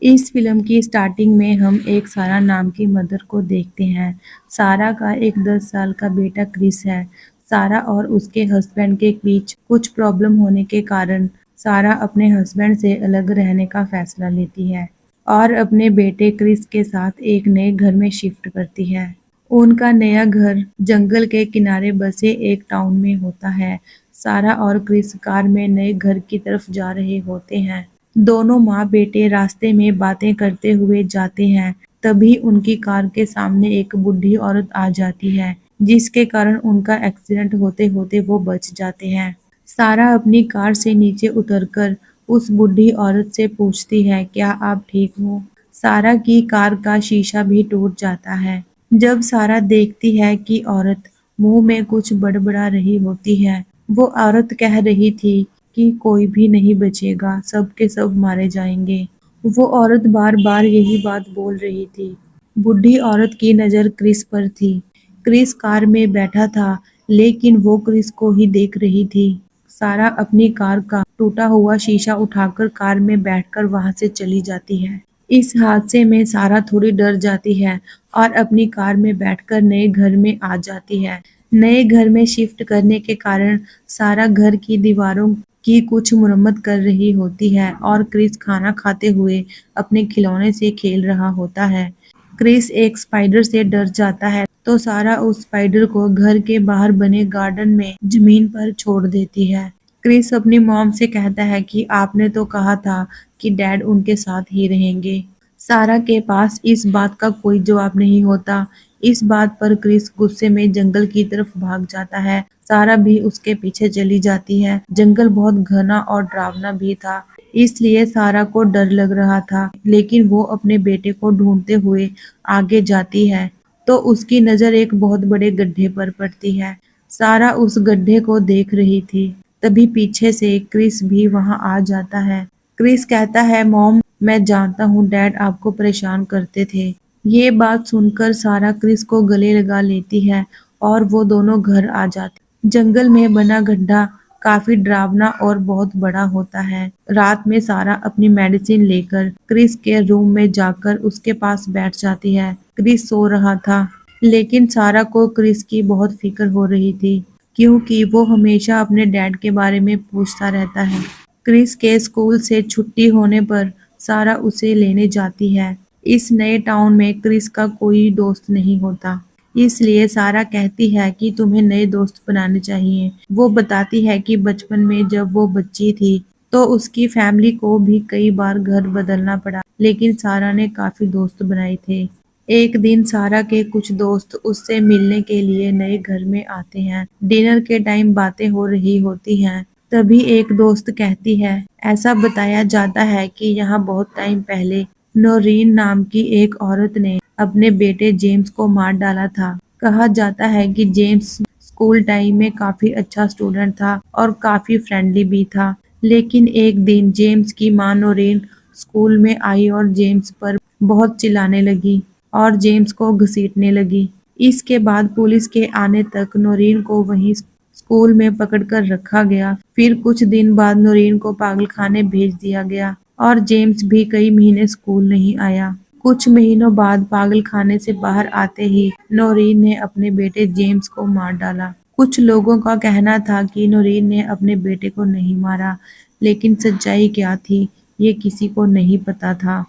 इस फ़िल्म की स्टार्टिंग में हम एक सारा नाम की मदर को देखते हैं। सारा का एक 10 साल का बेटा क्रिस है। सारा और उसके हस्बैंड के बीच कुछ प्रॉब्लम होने के कारण सारा अपने हस्बैंड से अलग रहने का फैसला लेती है और अपने बेटे क्रिस के साथ एक नए घर में शिफ्ट करती है। उनका नया घर जंगल के किनारे बसे एक टाउन में होता है। सारा और क्रिस कार में नए घर की तरफ जा रहे होते हैं। दोनों माँ-बेटे रास्ते में बातें करते हुए जाते हैं। तभी उनकी कार के सामने एक बूढ़ी औरत आ जाती है, जिसके कारण उनका एक्सीडेंट होते-होते वो बच जाते हैं। सारा अपनी कार से नीचे उतरकर उस बूढ़ी औरत से पूछती है, क्या आप ठीक हो? सारा की कार का शीशा भी टूट जाता है। जब सारा देखती है कि औरत मुंह में कुछ बड़बड़ा रही होती है, वो औरत कह रही थी कि कोई भी नहीं बचेगा, सब के सब मारे जाएंगे। वो औरत बार-बार यही बात बोल रही थी। बूढ़ी औरत की नज़र क्रिस पर थी। क्रिस कार में बैठा था, लेकिन वो क्रिस को ही देख रही थी। सारा अपनी कार का टूटा हुआ शीशा उठाकर कार में बैठकर वहां से चली जाती है। इस हादसे में सारा थोड़ी डर जाती है और अपनी कार में बैठकर नए घर में आ जाती है। नए घर में शिफ्ट करने के कारण सारा घर की दीवारों की कुछ मुरम्मत कर रही होती है और क्रिस खाना खाते हुए अपने खिलौने से खेल रहा होता है। क्रिस एक स्पाइडर से डर जाता है, तो सारा उस स्पाइडर को घर के बाहर बने गार्डन में जमीन पर छोड़ देती है। क्रिस अपनी मॉम से कहता है कि आपने तो कहा था कि डैड उनके साथ ही रहेंगे। सारा के पास इस बात का कोई जवाब नहीं होता। इस बात पर क्रिस गुस्से में जंगल की तरफ भाग जाता है। सारा भी उसके पीछे चली जाती है। जंगल बहुत घना और डरावना भी था, इसलिए सारा को डर लग रहा था, लेकिन वो अपने बेटे को ढूंढते हुए आगे जाती है, तो उसकी नज़र एक बहुत बड़े गड्ढे पर पड़ती है। सारा उस गड्ढे को देख रही थी, तभी पीछे से क्रिस भी वहां आ जाता है। क्रिस कहता है, मॉम, मैं जानता हूँ डैड आपको परेशान करते थे। ये बात सुनकर सारा क्रिस को गले लगा लेती है और वो दोनों घर आ जाते। जंगल में बना गड्ढा काफी डरावना और बहुत बड़ा होता है। रात में सारा अपनी मेडिसिन लेकर क्रिस के रूम में जाकर उसके पास बैठ जाती है। क्रिस सो रहा था, लेकिन सारा को क्रिस की बहुत फिक्र हो रही थी, क्योंकि वो हमेशा अपने डैड के बारे में पूछता रहता है। क्रिस के स्कूल से छुट्टी होने पर सारा उसे लेने जाती है। इस नए टाउन में क्रिस का कोई दोस्त नहीं होता, इसलिए सारा कहती है कि तुम्हें नए दोस्त बनाने चाहिए। वो बताती है कि बचपन में जब वो बच्ची थी, तो उसकी फैमिली को भी कई बार घर बदलना पड़ा, लेकिन सारा ने काफी दोस्त बनाए थे। एक दिन सारा के कुछ दोस्त उससे मिलने के लिए नए घर में आते हैं। डिनर के टाइम बातें हो रही होती हैं। तभी एक दोस्त कहती है, ऐसा बताया जाता है कि यहाँ बहुत टाइम पहले नोरीन नाम की एक औरत ने अपने बेटे जेम्स को मार डाला था। कहा जाता है कि जेम्स स्कूल टाइम में काफी अच्छा स्टूडेंट था और काफी फ्रेंडली भी था। लेकिन एक दिन जेम्स की माँ नोरीन स्कूल में आई और जेम्स पर बहुत चिल्लाने लगी और जेम्स को घसीटने लगी। इसके बाद पुलिस के आने तक नोरीन को वहीं स्कूल में पकड़कर रखा गया। फिर कुछ दिन बाद नोरीन को पागलखाने भेज दिया गया और जेम्स भी कई महीने स्कूल नहीं आया। कुछ महीनों बाद पागलखाने से बाहर आते ही नोरीन ने अपने बेटे जेम्स को मार डाला। कुछ लोगों का कहना था कि नोरीन ने अपने बेटे को नहीं मारा, लेकिन सच्चाई क्या थी, ये किसी को नहीं पता था।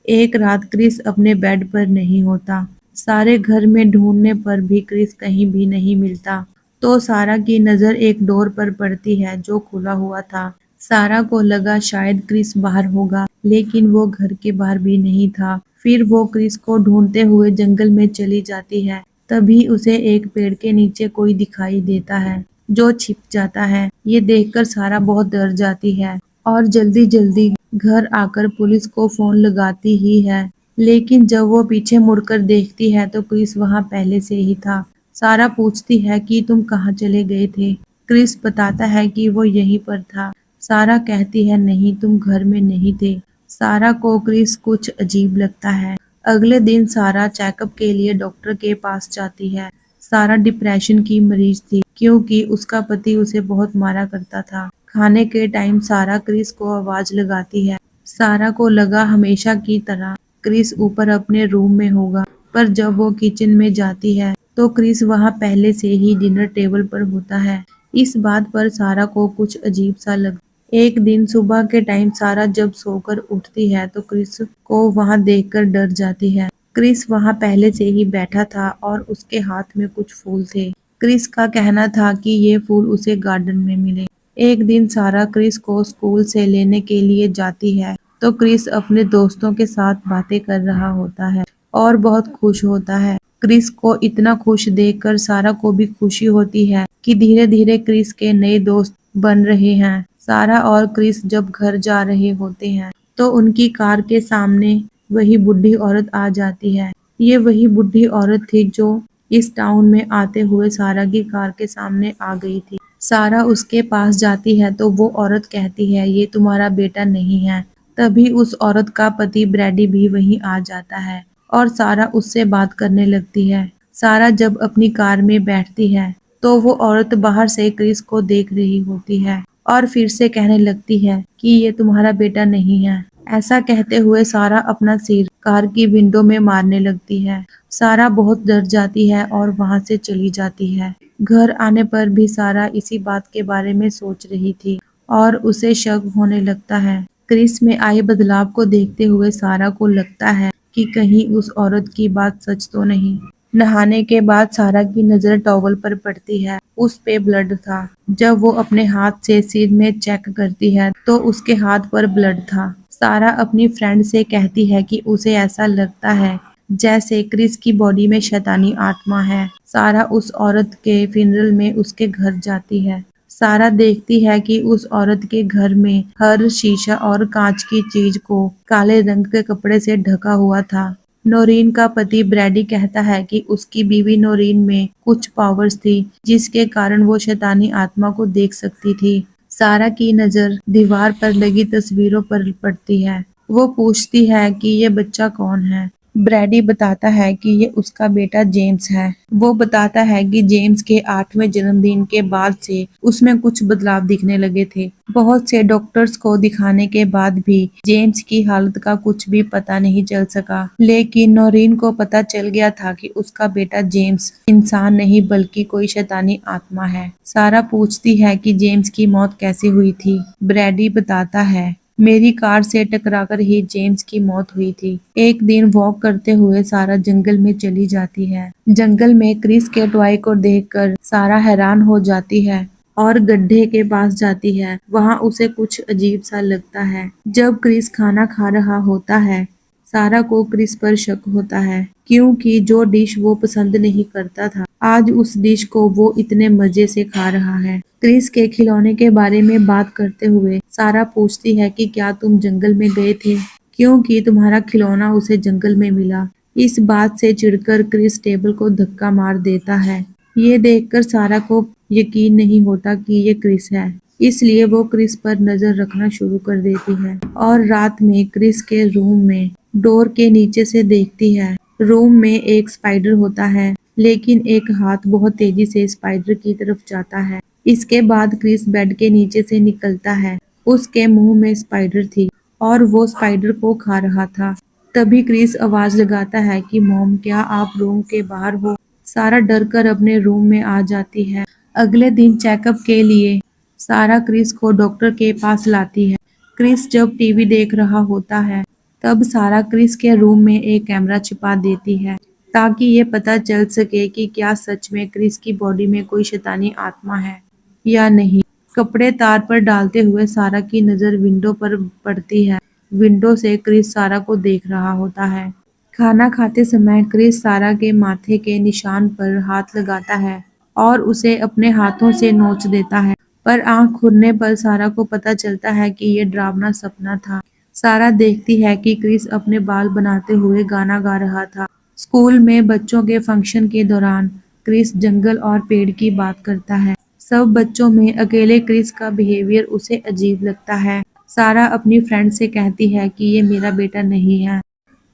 एक रात क्रिस अपने बेड पर नहीं होता। सारे घर में ढूंढने पर भी क्रिस कहीं भी नहीं मिलता। तो सारा की नज़र एक डोर पर पड़ती है जो खुला हुआ था। सारा को लगा शायद क्रिस बाहर होगा, लेकिन वो घर के बाहर भी नहीं था। फिर वो क्रिस को ढूंढते हुए जंगल में चली जाती है। तभी उसे एक पेड़ के नीचे कोई दिखाई देता है, जो छिप जाता है। ये देखकर सारा बहुत डर जाती है और जल्दी-जल्दी घर आकर पुलिस को फोन लगाती ही है। लेकिन जब वो पीछे मुड़कर देखती है तो क्रिस वहां पहले से ही था। सारा पूछती है कि तुम कहाँ चले गए थे? क्रिस बताता है कि वो यहीं पर था। सारा कहती है, नहीं, तुम घर में नहीं थे। सारा को क्रिस कुछ अजीब लगता है। अगले दिन सारा चेकअप के लिए डॉक्टर के पास जाती है। सारा डिप्रेशन की मरीज थी, क्योंकि उसका पति उसे बहुत मारा करता था। खाने के टाइम सारा क्रिस को आवाज लगाती है, सारा को लगा हमेशा की तरह क्रिस ऊपर अपने रूम में होगा, पर जब वो किचन में जाती है तो क्रिस वहां पहले से ही डिनर टेबल पर होता है। इस बात पर सारा को कुछ अजीब सा लग। एक दिन सुबह के टाइम सारा जब सोकर उठती है तो क्रिस को वहां देखकर डर जाती है। क्रिस वहां पहले से ही बैठा था और उसके हाथ में कुछ फूल थे। क्रिस का कहना था कि ये फूल उसे गार्डन में मिले। एक दिन सारा क्रिस को स्कूल से लेने के लिए जाती है तो क्रिस अपने दोस्तों के साथ बातें कर रहा होता है और बहुत खुश होता है। क्रिस को इतना खुश देखकर सारा को भी खुशी होती है कि धीरे धीरे क्रिस के नए दोस्त बन रहे हैं। सारा और क्रिस जब घर जा रहे होते हैं तो उनकी कार के सामने वही बुढ़ी औरत आ जाती है। ये वही बुढ़ी औरत थी जो इस टाउन में आते हुए सारा की कार के सामने आ गई थी। सारा उसके पास जाती है तो वो औरत कहती है ये तुम्हारा बेटा नहीं है। तभी उस औरत का पति ब्रैडी भी वहीं आ जाता है और सारा उससे बात करने लगती है। सारा जब अपनी कार में बैठती है तो वो औरत बाहर से क्रिस को देख रही होती है और फिर से कहने लगती है कि ये तुम्हारा बेटा नहीं है। ऐसा कहते हुए सारा अपना सिर कार की विंडो में मारने लगती है। सारा बहुत डर जाती है और वहां से चली जाती है। घर आने पर भी सारा इसी बात के बारे में सोच रही थी और उसे शक होने लगता है। क्रिस में आए बदलाव को देखते हुए सारा को लगता है कि कहीं उस औरत की बात सच तो नहीं। नहाने के बाद सारा की नजर टॉवल पर पड़ती है। उस पे ब्लड था। जब वो अपने हाथ से सिर में चेक करती है तो उसके हाथ पर ब्लड था। सारा अपनी फ्रेंड से कहती है कि उसे ऐसा लगता है जैसे क्रिस की बॉडी में शैतानी आत्मा है। सारा उस औरत के फिनरल में उसके घर जाती है। सारा देखती है कि उस औरत के घर में हर शीशा और कांच की चीज को काले रंग के कपड़े से ढका हुआ था। नोरीन का पति ब्रैडी कहता है कि उसकी बीवी नोरीन में कुछ पावर्स थी जिसके कारण वो शैतानी आत्मा को देख सकती थी। सारा की नजर दीवार पर लगी तस्वीरों पर पड़ती है। वो पूछती है कि ये बच्चा कौन है। ब्रैडी बताता है कि ये उसका बेटा जेम्स है। वो बताता है कि जेम्स के 8वें जन्मदिन के बाद से उसमें कुछ बदलाव दिखने लगे थे। बहुत से डॉक्टर्स को दिखाने के बाद भी जेम्स की हालत का कुछ भी पता नहीं चल सका, लेकिन नोरीन को पता चल गया था कि उसका बेटा जेम्स इंसान नहीं बल्कि कोई शैतानी आत्मा है। सारा पूछती है कि जेम्स की मौत कैसे हुई थी। ब्रैडी बताता है मेरी कार से टकराकर ही जेम्स की मौत हुई थी। एक दिन वॉक करते हुए सारा जंगल में चली जाती है। जंगल में क्रिस के टॉय को देखकर सारा हैरान हो जाती है और गड्ढे के पास जाती है। वहां उसे कुछ अजीब सा लगता है। जब क्रिस खाना खा रहा होता है सारा को क्रिस पर शक होता है क्योंकि जो डिश वो पसंद नहीं करता था आज उस डिश को वो इतने मजे से खा रहा है। क्रिस के खिलौने के बारे में बात करते हुए सारा पूछती है कि क्या तुम जंगल में गए थे क्योंकि तुम्हारा खिलौना उसे जंगल में मिला। इस बात से चिढ़कर क्रिस टेबल को धक्का मार देता है। ये देखकर सारा को यकीन नहीं होता कि ये क्रिस है, इसलिए वो क्रिस पर नजर रखना शुरू कर देती है और रात में क्रिस के रूम में डोर के नीचे से देखती है। रूम में एक स्पाइडर होता है लेकिन एक हाथ बहुत तेजी से स्पाइडर की तरफ जाता है। इसके बाद क्रिस बेड के नीचे से निकलता है। उसके मुंह में स्पाइडर थी और वो स्पाइडर को खा रहा था। तभी क्रिस आवाज लगाता है कि मॉम क्या आप रूम के बाहर हो। सारा डर कर अपने रूम में आ जाती है। अगले दिन चेकअप के लिए सारा क्रिस को डॉक्टर के पास लाती है। क्रिस जब टीवी देख रहा होता है तब सारा क्रिस के रूम में एक कैमरा छिपा देती है ताकि ये पता चल सके कि क्या सच में क्रिस की बॉडी में कोई शैतानी आत्मा है या नहीं। कपड़े तार पर डालते हुए सारा की नजर विंडो पर पड़ती है। विंडो से क्रिस सारा को देख रहा होता है। खाना खाते समय क्रिस सारा के माथे के निशान पर हाथ लगाता है और उसे अपने हाथों से नोच देता है, पर आंख खुलने पर सारा को पता चलता है कि ये डरावना सपना था। सारा देखती है कि क्रिस अपने बाल बनाते हुए गाना गा रहा था। स्कूल में बच्चों के फंक्शन के दौरान क्रिस जंगल और पेड़ की बात करता है। सब बच्चों में अकेले क्रिस का बिहेवियर उसे अजीब लगता है। सारा अपनी फ्रेंड से कहती है कि ये मेरा बेटा नहीं है।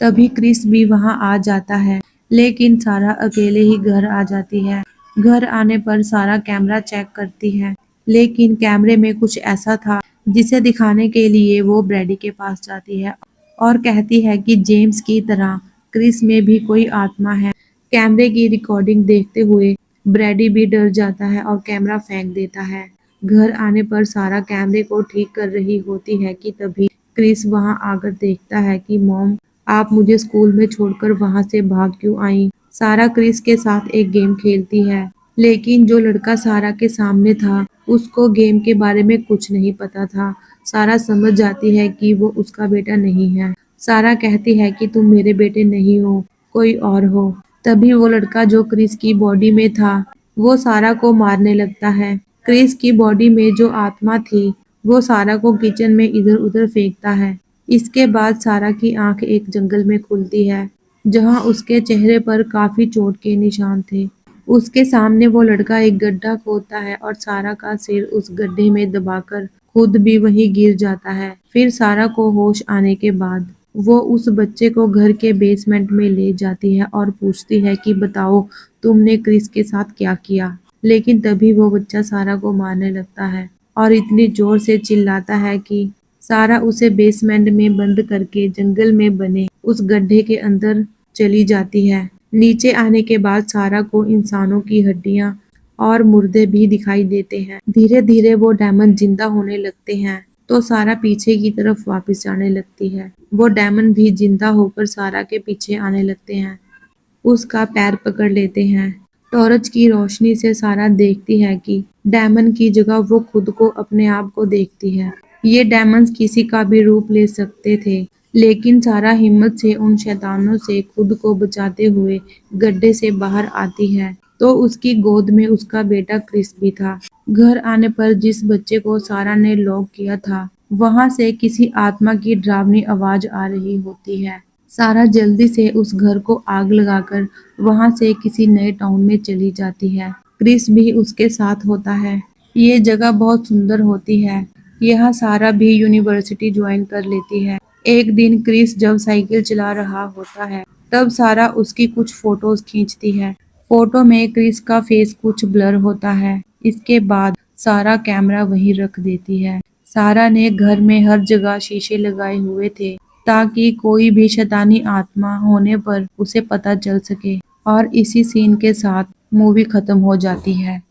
तभी क्रिस भी वहां आ जाता है, लेकिन सारा अकेले ही घर आ जाती है। घर आने पर सारा कैमरा चेक करती है, लेकिन कैमरे में कुछ ऐसा था जिसे दिखाने के लिए वो ब्रैडी के पास जाती है और कहती है कि जेम्स की तरह क्रिस में भी कोई आत्मा है। कैमरे की रिकॉर्डिंग देखते हुए ब्रैडी भी डर जाता है और कैमरा फेंक देता है। घर आने पर सारा कैमरे को ठीक कर रही होती है कि तभी क्रिस वहां आकर देखता है कि मॉम, आप मुझे स्कूल में छोड़कर वहां से भाग क्यों आई? सारा क्रिस के साथ एक गेम खेलती है, लेकिन जो लड़का सारा के सामने था उसको गेम के बारे में कुछ नहीं पता था। सारा समझ जाती है कि वो उसका बेटा नहीं है। सारा कहती है कि तुम मेरे बेटे नहीं हो, कोई और हो। तभी वो लड़का जो क्रिस की बॉडी में था, वो सारा को मारने लगता है। क्रिस की बॉडी में जो आत्मा थी, वो सारा को किचन में इधर-उधर फेंकता है। इसके बाद सारा की आंख एक जंगल में खुलती है, जहां उसके चेहरे पर काफी चोट के निशान थे। उसके सामने वो लड़का एक गड्ढा खोदता है और सारा का सिर उस गड्ढे में दबाकर खुद भी वहीं गिर जाता है। फिर सारा को होश आने के बाद वो उस बच्चे को घर के बेसमेंट में ले जाती है और पूछती है कि बताओ, तुमने क्रिस के साथ क्या किया? लेकिन तभी वो बच्चा सारा को मारने लगता है और इतनी जोर से चिल्लाता है कि सारा उसे बेसमेंट में बंद करके जंगल में बने उस गड्ढे के अंदर चली जाती है। नीचे आने के बाद सारा को इंसानों की हड्डियां और मुर्दे भी दिखाई देते हैं। धीरे-धीरे वो डायमंड जिंदा होने लगते हैं, तो सारा पीछे की तरफ वापस जाने लगती है। वो डायमंड भी जिंदा होकर सारा के पीछे आने लगते हैं, उसका पैर पकड़ लेते हैं। टॉर्च की रोशनी से सारा देखती है कि डायमंड की जगह वो खुद को अपने आप को देखती है। ये डायमंड्स किसी का भी रूप ले सकते थे, लेकिन सारा हिम्मत से उन शैतानों से खुद को बचाते हुए गड्ढे से बाहर आती है, तो उसकी गोद में उसका बेटा क्रिस भी था। घर आने पर जिस बच्चे को सारा ने लॉक किया था, वहां से किसी आत्मा की डरावनी आवाज आ रही होती है। सारा जल्दी से उस घर को आग लगाकर वहां से किसी नए टाउन में चली जाती है। क्रिस भी उसके साथ होता है। ये जगह बहुत सुंदर होती है। यहाँ सारा भी यूनिवर्सिटी ज्वाइन कर लेती है। एक दिन क्रिस जब साइकिल चला रहा होता है, तब सारा उसकी कुछ फोटोज खींचती है। फोटो में क्रिस का फेस कुछ ब्लर होता है। इसके बाद सारा कैमरा वहीं रख देती है। सारा ने घर में हर जगह शीशे लगाए हुए थे, ताकि कोई भी शैतानी आत्मा होने पर उसे पता चल सके। और इसी सीन के साथ मूवी खत्म हो जाती है।